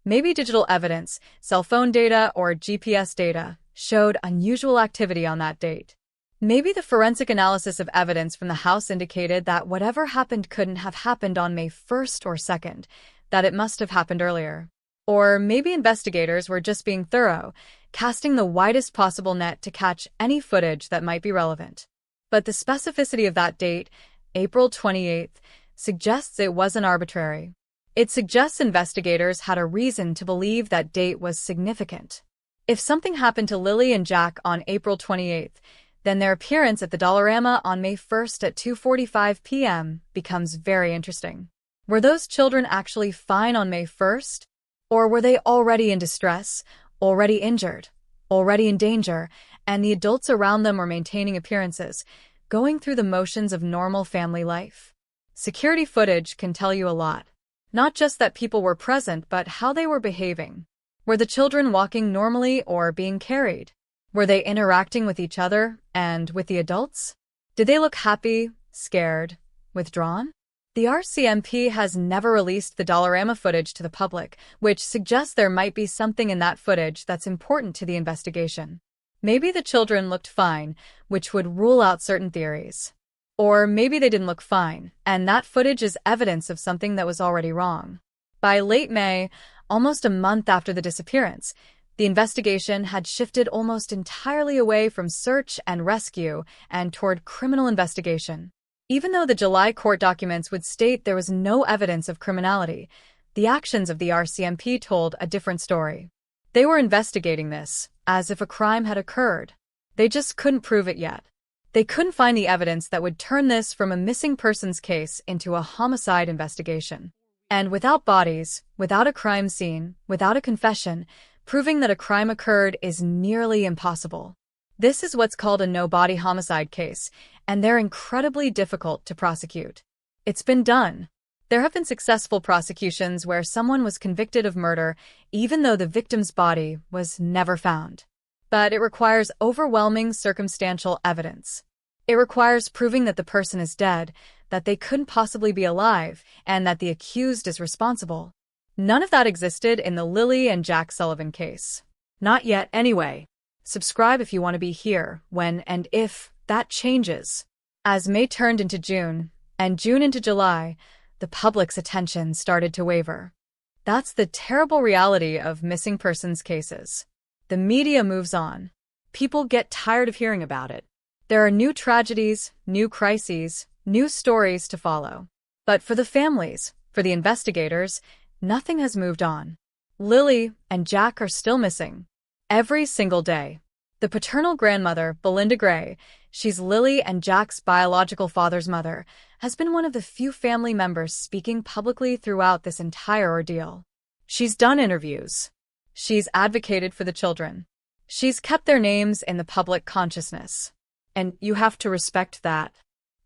Speaker 1: Maybe digital evidence, cell phone data, or GPS data showed unusual activity on that date. Maybe the forensic analysis of evidence from the house indicated that whatever happened couldn't have happened on May 1st or 2nd, that it must have happened earlier. Or maybe investigators were just being thorough, casting the widest possible net to catch any footage that might be relevant. But the specificity of that date, April 28th, suggests it wasn't arbitrary. It suggests investigators had a reason to believe that date was significant. If something happened to Lilly and Jack on April 28th, then their appearance at the Dollarama on May 1st at 2:45 p.m. becomes very interesting. Were those children actually fine on May 1st? Or were they already in distress, already injured, already in danger, and the adults around them were maintaining appearances, going through the motions of normal family life? Security footage can tell you a lot. Not just that people were present, but how they were behaving. Were the children walking normally or being carried? Were they interacting with each other and with the adults? Did they look happy, scared, withdrawn? The RCMP has never released the Dollarama footage to the public, which suggests there might be something in that footage that's important to the investigation. Maybe the children looked fine, which would rule out certain theories. Or maybe they didn't look fine, and that footage is evidence of something that was already wrong. By late May, almost a month after the disappearance, the investigation had shifted almost entirely away from search and rescue and toward criminal investigation. Even though the July court documents would state there was no evidence of criminality, the actions of the RCMP told a different story. They were investigating this as if a crime had occurred. They just couldn't prove it yet. They couldn't find the evidence that would turn this from a missing persons case into a homicide investigation. And without bodies, without a crime scene, without a confession, proving that a crime occurred is nearly impossible. This is what's called a no-body homicide case, and they're incredibly difficult to prosecute. It's been done. There have been successful prosecutions where someone was convicted of murder even though the victim's body was never found. But it requires overwhelming circumstantial evidence. It requires proving that the person is dead, that they couldn't possibly be alive, and that the accused is responsible. None of that existed in the Lilly and Jack Sullivan case. Not yet, anyway. Subscribe if you want to be here when and if that changes. As May turned into June, and June into July, the public's attention started to waver. That's the terrible reality of missing persons cases. The media moves on. People get tired of hearing about it. There are new tragedies, new crises, new stories to follow. But for the families, for the investigators, nothing has moved on. Lilly and Jack are still missing. Every single day. The paternal grandmother, Belinda Gray, she's Lilly and Jack's biological father's mother, has been one of the few family members speaking publicly throughout this entire ordeal. She's done interviews. She's advocated for the children. She's kept their names in the public consciousness. And you have to respect that.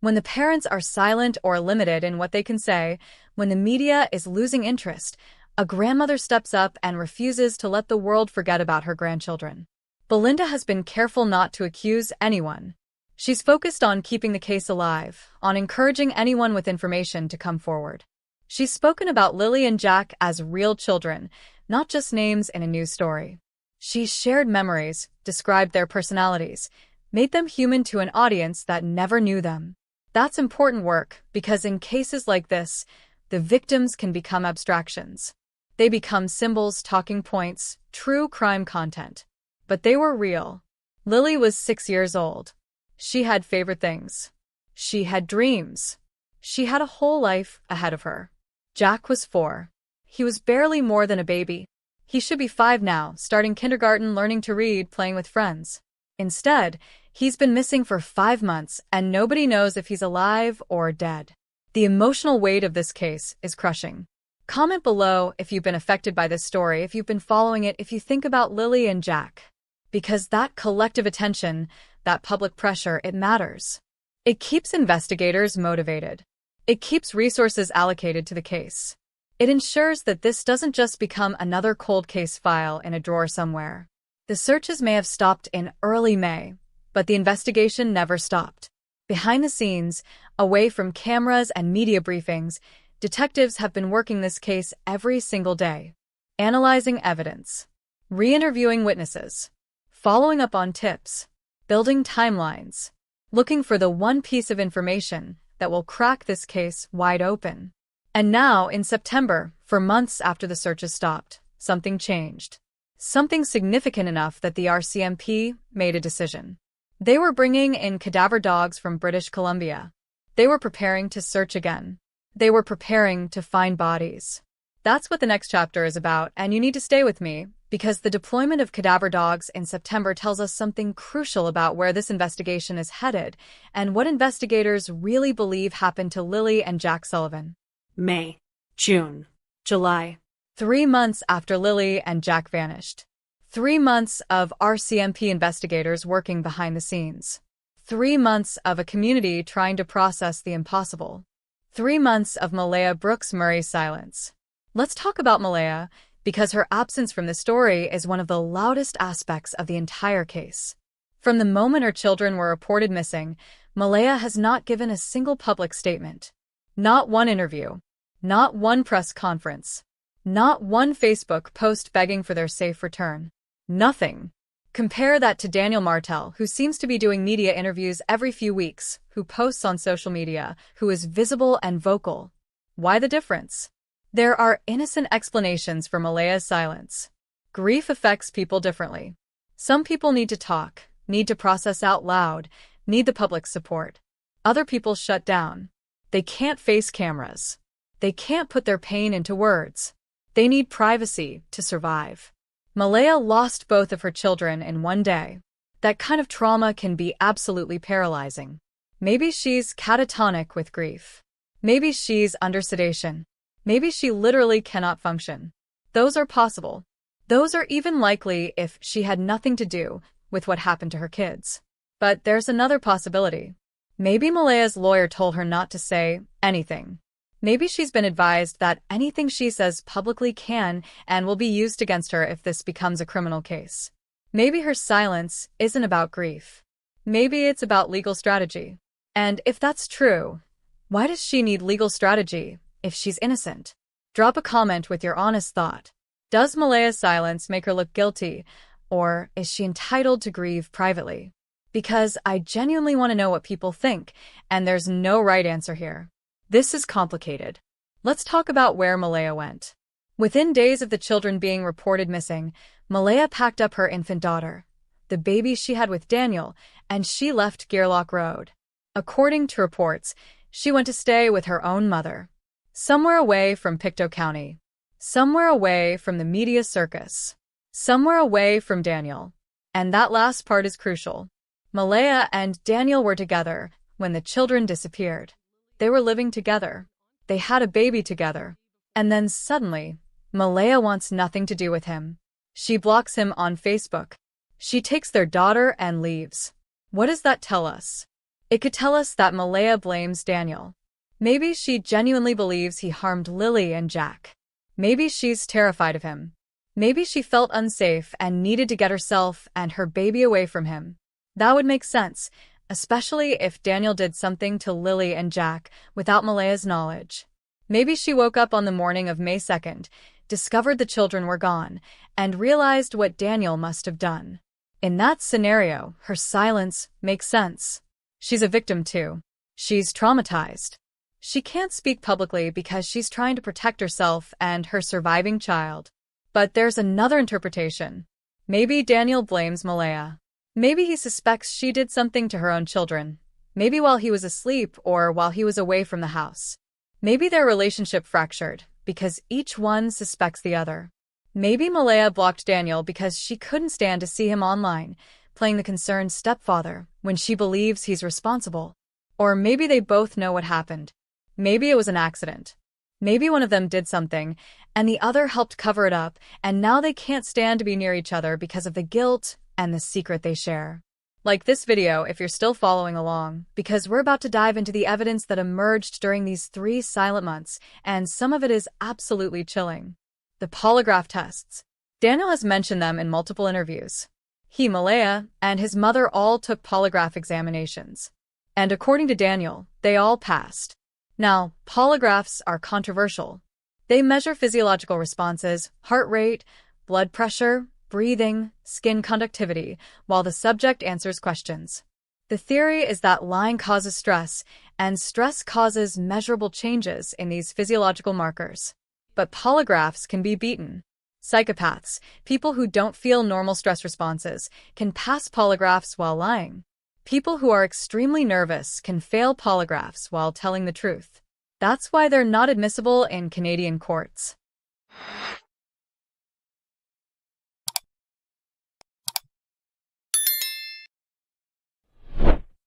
Speaker 1: When the parents are silent or limited in what they can say, when the media is losing interest, a grandmother steps up and refuses to let the world forget about her grandchildren. Belinda has been careful not to accuse anyone. She's focused on keeping the case alive, on encouraging anyone with information to come forward. She's spoken about Lilly and Jack as real children, not just names in a news story. She's shared memories, described their personalities, made them human to an audience that never knew them. That's important work because in cases like this, the victims can become abstractions. They become symbols, talking points, true crime content. But they were real. Lilly was 6 years old. She had favorite things. She had dreams. She had a whole life ahead of her. Jack was 4. He was barely more than a baby. He should be 5 now, starting kindergarten, learning to read, playing with friends. Instead, he's been missing for 5 months, and nobody knows if he's alive or dead. The emotional weight of this case is crushing. Comment below if you've been affected by this story, if you've been following it, if you think about Lilly and Jack. Because that collective attention, that public pressure, it matters. It keeps investigators motivated. It keeps resources allocated to the case. It ensures that this doesn't just become another cold case file in a drawer somewhere. The searches may have stopped in early May, but the investigation never stopped. Behind the scenes, away from cameras and media briefings, detectives have been working this case every single day, analyzing evidence, re-interviewing witnesses, following up on tips, building timelines, looking for the one piece of information that will crack this case wide open. And now, in September, for months after the searches stopped, something changed. Something significant enough that the RCMP made a decision. They were bringing in cadaver dogs from British Columbia. They were preparing to search again. They were preparing to find bodies. That's what the next chapter is about, and you need to stay with me, because the deployment of cadaver dogs in September tells us something crucial about where this investigation is headed and what investigators really believe happened to Lilly and Jack Sullivan.
Speaker 2: May, June, July.
Speaker 1: 3 months after Lilly and Jack vanished. 3 months of RCMP investigators working behind the scenes. 3 months of a community trying to process the impossible. 3 months of Malaya Brooks Murray's silence. Let's talk about Malaya, because her absence from the story is one of the loudest aspects of the entire case. From the moment her children were reported missing, Malaya has not given a single public statement. Not one interview. Not one press conference. Not one Facebook post begging for their safe return. Nothing. Compare that to Daniel Martel, who seems to be doing media interviews every few weeks, who posts on social media, who is visible and vocal. Why the difference? There are innocent explanations for Malaya's silence. Grief affects people differently. Some people need to talk, need to process out loud, need the public support. Other people shut down. They can't face cameras. They can't put their pain into words. They need privacy to survive. Malaya lost both of her children in one day. That kind of trauma can be absolutely paralyzing. Maybe she's catatonic with grief. Maybe she's under sedation. Maybe she literally cannot function. Those are possible. Those are even likely if she had nothing to do with what happened to her kids. But there's another possibility. Maybe Malaya's lawyer told her not to say anything. Maybe she's been advised that anything she says publicly can and will be used against her if this becomes a criminal case. Maybe her silence isn't about grief. Maybe it's about legal strategy. And if that's true, why does she need legal strategy if she's innocent? Drop a comment with your honest thought. Does Malaya's silence make her look guilty, or is she entitled to grieve privately? Because I genuinely want to know what people think, and there's no right answer here. This is complicated. Let's talk about where Malaya went. Within days of the children being reported missing, Malaya packed up her infant daughter, the baby she had with Daniel, and she left Gearlock Road. According to reports, she went to stay with her own mother. Somewhere away from Pictou County. Somewhere away from the media circus. Somewhere away from Daniel. And that last part is crucial. Malaya and Daniel were together when the children disappeared. They were living together. They had a baby together. And then suddenly, Malaya wants nothing to do with him. She blocks him on Facebook. She takes their daughter and leaves. What does that tell us? It could tell us that Malaya blames Daniel. Maybe she genuinely believes he harmed Lilly and Jack. Maybe she's terrified of him. Maybe she felt unsafe and needed to get herself and her baby away from him. That would make sense, especially if Daniel did something to Lilly and Jack without Malaya's knowledge. Maybe she woke up on the morning of May 2nd, discovered the children were gone, and realized what Daniel must have done. In that scenario, her silence makes sense. She's a victim too. She's traumatized. She can't speak publicly because she's trying to protect herself and her surviving child. But there's another interpretation. Maybe Daniel blames Malaya. Maybe he suspects she did something to her own children. Maybe while he was asleep or while he was away from the house. Maybe their relationship fractured because each one suspects the other. Maybe Malaya blocked Daniel because she couldn't stand to see him online, playing the concerned stepfather when she believes he's responsible. Or maybe they both know what happened. Maybe it was an accident. Maybe one of them did something, and the other helped cover it up, and now they can't stand to be near each other because of the guilt and the secret they share. Like this video if you're still following along, because we're about to dive into the evidence that emerged during these 3 silent months, and some of it is absolutely chilling. The polygraph tests. Daniel has mentioned them in multiple interviews. He, Malaya, and his mother all took polygraph examinations. And according to Daniel, they all passed. Now, polygraphs are controversial. They measure physiological responses, heart rate, blood pressure, breathing, skin conductivity, while the subject answers questions. The theory is that lying causes stress, and stress causes measurable changes in these physiological markers. But polygraphs can be beaten. Psychopaths, people who don't feel normal stress responses, can pass polygraphs while lying. People who are extremely nervous can fail polygraphs while telling the truth. That's why they're not admissible in Canadian courts.